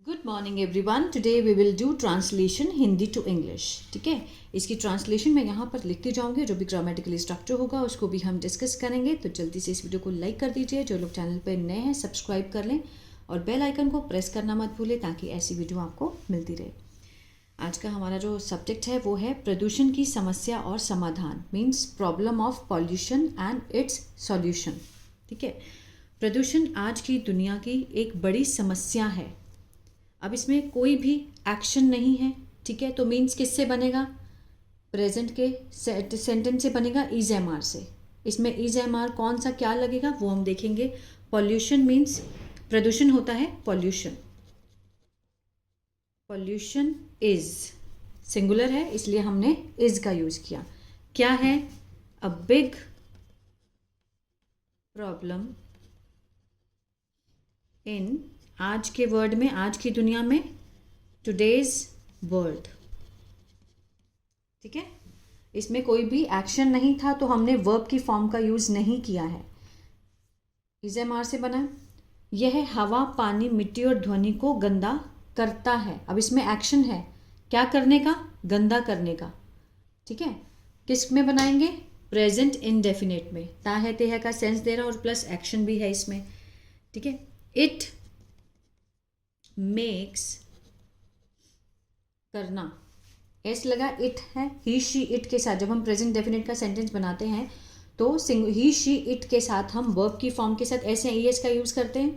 Good morning everyone. Today we will do translation Hindi to English. ठीक है, इसकी translation मैं यहाँ पर लिखती जाऊँगी। जो भी ग्रामेटिकली स्ट्रक्चर होगा उसको भी हम डिस्कस करेंगे। तो जल्दी से इस वीडियो को लाइक कर दीजिए। जो लोग चैनल पर नए हैं सब्सक्राइब कर लें और बेल आइकन को प्रेस करना मत भूलें ताकि ऐसी वीडियो आपको मिलती रहे। आज का हमारा जो सब्जेक्ट है वो है प्रदूषण की समस्या और समाधान, means problem of pollution and it's solution. ठीक है, प्रदूषण आज की दुनिया की एक बड़ी समस्या है। अब इसमें कोई भी एक्शन नहीं है। ठीक है, तो मीन्स किससे बनेगा? प्रेजेंट के सेंटेंस से बनेगा, इज एम आर से। इसमें इज एम आर कौन सा क्या लगेगा वो हम देखेंगे। पॉल्यूशन मीन्स प्रदूषण होता है पॉल्यूशन। पॉल्यूशन इज सिंगुलर है इसलिए हमने इज का यूज किया। क्या है? अ बिग प्रॉब्लम इन, आज के वर्ड में, आज की दुनिया में, टुडेज वर्ल्ड। ठीक है, इसमें कोई भी एक्शन नहीं था तो हमने वर्ब की फॉर्म का यूज नहीं किया है। इज एम आर से बना। यह हवा, पानी, मिट्टी और ध्वनि को गंदा करता है। अब इसमें एक्शन है, क्या करने का? गंदा करने का। ठीक है, किस में बनाएंगे? प्रेजेंट इंडेफिनिट में। ता है ते है का सेंस दे रहा और प्लस एक्शन भी है इसमें। ठीक है, इट मेक्स, करना, एस लगा, इट है, ही शी इट के साथ जब हम प्रेजेंट डेफिनेट का सेंटेंस बनाते हैं तो ही शी इट के साथ हम वर्ब की फॉर्म के साथ एस या ई एस का यूज करते हैं।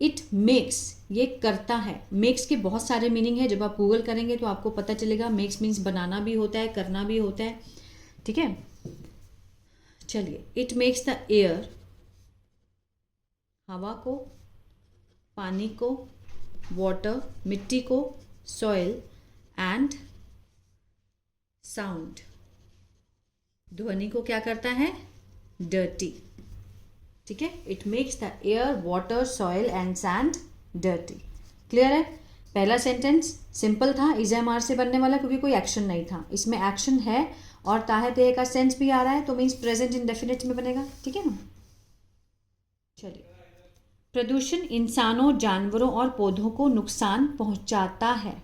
इट मेक्स, ये करता है। मेक्स के बहुत सारे मीनिंग है, जब आप गूगल करेंगे तो आपको पता चलेगा। मेक्स मीन्स बनाना भी होता है, करना भी होता है। ठीक है, चलिए, इट मेक्स द एयर, हवा को, पानी को, वाटर, मिट्टी को, सॉइल एंड साउंड, ध्वनि को क्या करता है? डर्टी। ठीक है, it makes the air, water, soil and sand dirty. Clear है? पहला सेंटेंस सिंपल था, इज एम आर से बनने वाला, क्योंकि कोई एक्शन नहीं था। इसमें एक्शन है और ताहे तेहे का सेंस भी आ रहा है तो मीन्स प्रेजेंट इंडेफिनिट में बनेगा। ठीक है ना? चलिए, प्रदूषण इंसानों, जानवरों और पौधों को नुकसान पहुंचाता है।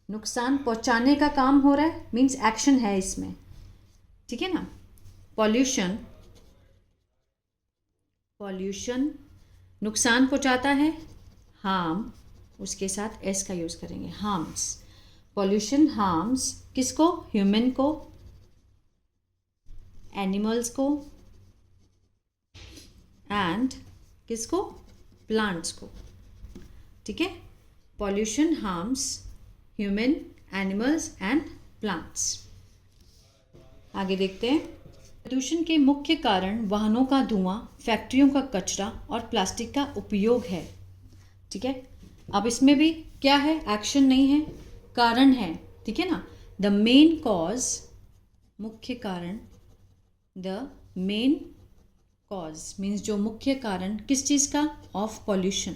नुकसान पहुंचाने का काम हो रहा है, मीन्स एक्शन है इसमें। ठीक है ना? पॉल्यूशन, पॉल्यूशन नुकसान पहुंचाता है। हार्म, उसके साथ एस का यूज करेंगे, हार्म्स। पॉल्यूशन हार्म्स किसको? ह्यूमन को, एनिमल्स को एंड किसको? प्लांट्स को। ठीक है, pollution harms human, animals and plants. आगे देखते हैं। प्रदूषण के मुख्य कारण वाहनों का धुआं, फैक्ट्रियों का कचरा और प्लास्टिक का उपयोग है। ठीक है, अब इसमें भी क्या है? एक्शन नहीं है, कारण है। ठीक है ना? द मेन कॉज, मुख्य कारण, द मेन कॉज मीन्स जो मुख्य कारण किस चीज का? ऑफ पॉल्यूशन,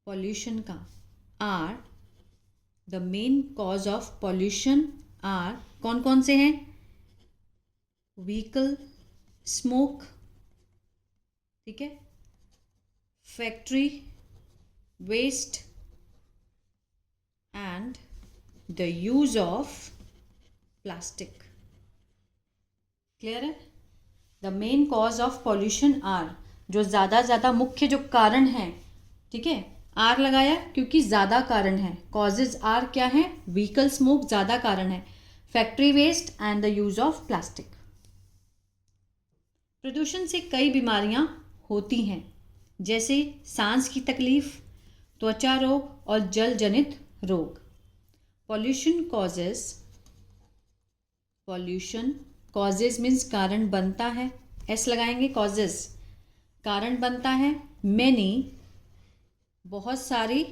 पॉल्यूशन का। Are, the main cause of pollution are, कौन कौन से हैं? व्हीकल, स्मोक, ठीक है, factory waste and the use of plastic. Clear है? The main cause of pollution are, जो ज़्यादा मुख्य जो कारण है। ठीक है, आर लगाया क्योंकि ज़्यादा कारण है। कॉजेज आर क्या है? व्हीकल स्मोक ज़्यादा कारण है, factory waste and the use of plastic. प्रदूषण से कई बीमारियां होती हैं, जैसे सांस की तकलीफ, त्वचा रोग और जल जनित रोग। Pollution causes, pollution causes means कारण बनता है, एस लगाएंगे, कॉजेज कारण बनता है। मैनी, बहुत सारी,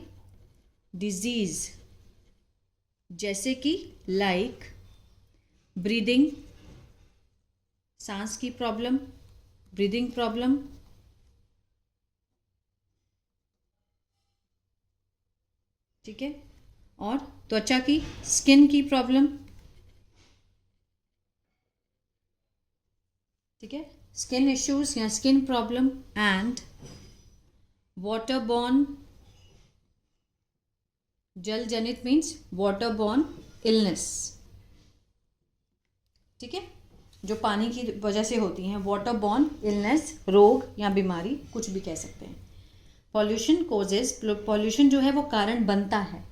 डिजीज, जैसे कि लाइक ब्रीदिंग, सांस की प्रॉब्लम, ब्रीदिंग प्रॉब्लम। ठीक है, और त्वचा की, स्किन की प्रॉब्लम। ठीक है, स्किन इश्यूज या skin problem and water born जल जनित मीन्स वाटर बॉर्न इलनेस, ठीक है, जो पानी की वजह से होती हैं, वाटर बॉर्न इलनेस, रोग या बीमारी कुछ भी कह सकते हैं। पॉल्यूशन कोजेज, पॉल्यूशन जो है वो कारण बनता है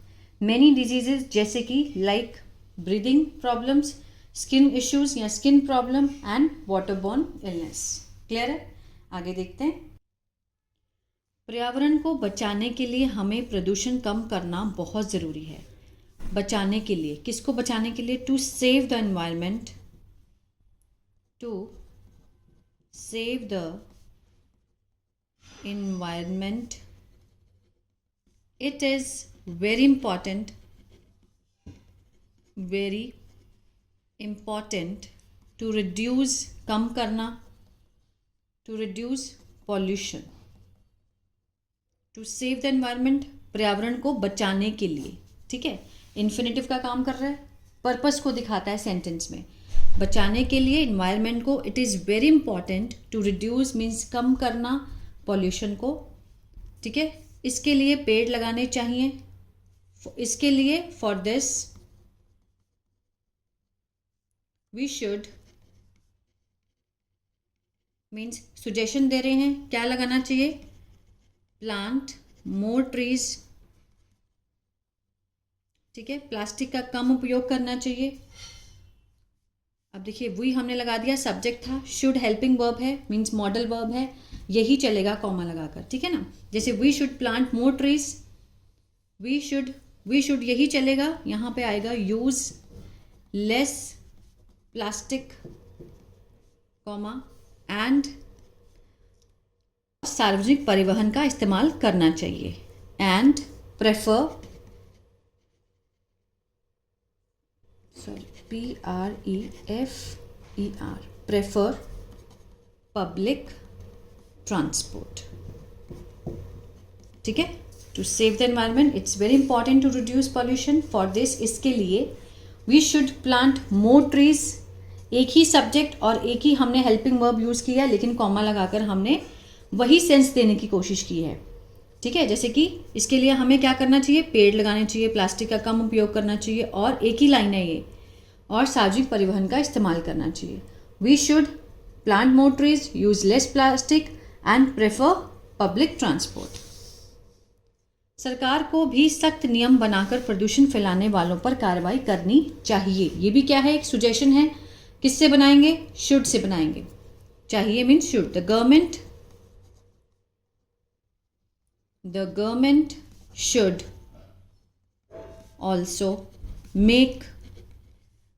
मैनी डिजीजेज, जैसे कि like breathing problems, skin issues या skin problem and water borne illness. Clear है? आगे देखते हैं। पर्यावरण को बचाने के लिए हमें प्रदूषण कम करना बहुत ज़रूरी है। बचाने के लिए, किसको बचाने के लिए? To save the environment, to save the environment, it is very important, very important to reduce, कम करना, to reduce pollution, to save the environment, पर्यावरण को बचाने के लिए, ठीक है, इन्फिनेटिव का काम कर रहा है, पर्पस को दिखाता है सेंटेंस में। बचाने के लिए इन्वायरमेंट को, it is very important to reduce means कम करना पॉल्यूशन को, ठीक है, इसके लिए पेड़ लगाने चाहिए, इसके लिए for this we should means suggestion दे रहे हैं, क्या लगाना चाहिए? प्लांट मोर ट्रीज, ठीक है, प्लास्टिक का कम उपयोग करना चाहिए। अब देखिए वी हमने लगा दिया, सब्जेक्ट था, शुड हेल्पिंग वर्ब है मीन्स मॉडल वर्ब है, यही चलेगा कॉमा लगाकर, ठीक है ना। जैसे we should plant more trees, we should यही चलेगा, यहाँ पे आएगा use less plastic comma and सार्वजनिक परिवहन का इस्तेमाल करना चाहिए and prefer, prefer public transport, ठीक है। To save the environment it's very important to reduce pollution, for this इसके लिए we should plant more trees, एक ही सब्जेक्ट और एक ही हमने हेल्पिंग वर्ब यूज़ किया, लेकिन कॉमा लगाकर हमने वही सेंस देने की कोशिश की है, ठीक है। जैसे कि इसके लिए हमें क्या करना चाहिए? पेड़ लगाने चाहिए, प्लास्टिक का कम उपयोग करना चाहिए, और एक ही लाइन है ये, और सार्वजनिक परिवहन का इस्तेमाल करना चाहिए। We should plant more trees, use less plastic and prefer public transport. सरकार को भी सख्त नियम बनाकर प्रदूषण फैलाने वालों पर कार्रवाई करनी चाहिए। ये भी क्या है? एक सुजेशन है। किससे बनाएंगे? शुड से बनाएंगे। चाहिए means should. The government should also make,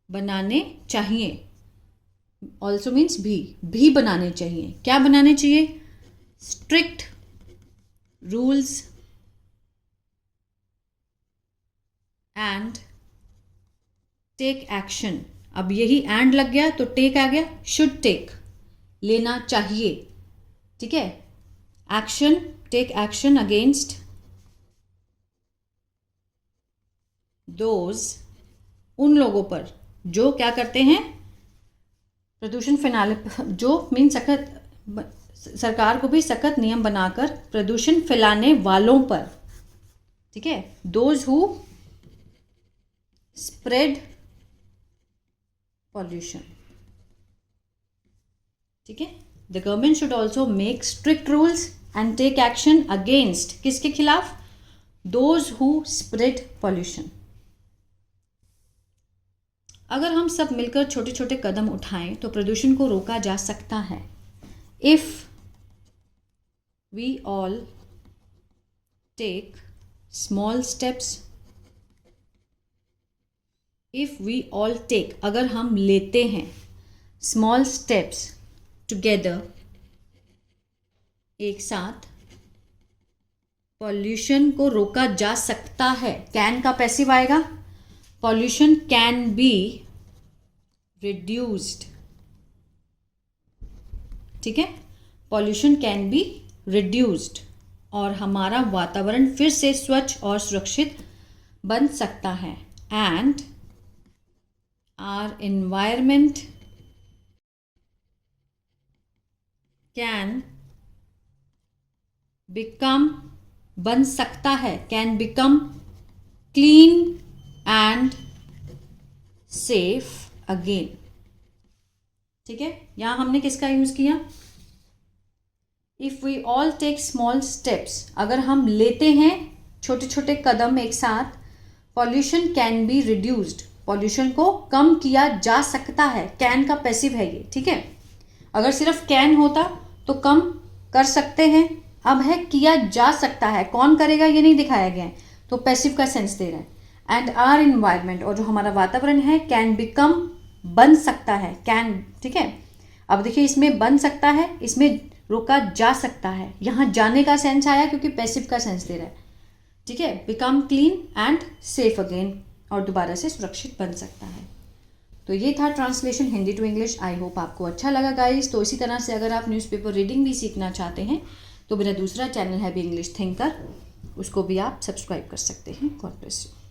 बनाने चाहिए, ऑल्सो मीन्स भी बनाने चाहिए। क्या बनाने चाहिए? Strict rules and take action. अब यही एंड लग गया तो टेक आ गया, शुड टेक, लेना चाहिए, ठीक है। Action, take action against those, उन लोगों पर जो क्या करते हैं? प्रदूषण फैलाने, जो मीन सख्त, सरकार को भी सख्त नियम बनाकर प्रदूषण फैलाने वालों पर, ठीक है, दोज हु स्प्रेड पॉल्यूशन, ठीक है। The government should also make strict rules and take action against, किसके खिलाफ? Those who spread pollution. अगर हम सब मिलकर छोटे छोटे कदम उठाएं तो प्रदूषण को रोका जा सकता है। If we all take small steps, if we all take, अगर हम लेते हैं, स्मॉल स्टेप्स टुगेदर, एक साथ, पॉल्यूशन को रोका जा सकता है। कैन का पैसिव आएगा, पॉल्यूशन कैन बी रिड्यूस्ड, ठीक है, पॉल्यूशन कैन बी रिड्यूस्ड, और हमारा वातावरण फिर से स्वच्छ और सुरक्षित बन सकता है। And our environment can become, बन सकता है, can become clean and safe again. ठीक है, यहां हमने किसका यूज किया? If we all take small steps, अगर हम लेते हैं छोटे छोटे कदम एक साथ, pollution can be reduced, pollution को कम किया जा सकता है। कैन का पैसिव है ये, ठीक है। अगर सिर्फ कैन होता तो कम कर सकते हैं, अब है किया जा सकता है, कौन करेगा ये नहीं दिखाया गया है, तो पैसिव का सेंस दे रहा है। एंड आर इन्वायरमेंट, और जो हमारा वातावरण है, कैन बिकम, बन सकता है, कैन, ठीक है। अब देखिए इसमें बन सकता है, इसमें रोका जा सकता है, यहाँ जाने का सेंस आया क्योंकि पैसिव का सेंस दे रहा है, ठीक है। Become clean and safe again, और दोबारा से सुरक्षित बन सकता है। तो ये था translation Hindi to English. I hope आपको अच्छा लगा गाइस। तो इसी तरह से अगर आप न्यूज़पेपर रीडिंग भी सीखना चाहते हैं तो मेरा दूसरा चैनल है भी इंग्लिश थिंकर, उसको भी आप सब्सक्राइब कर सकते हैं। God bless you.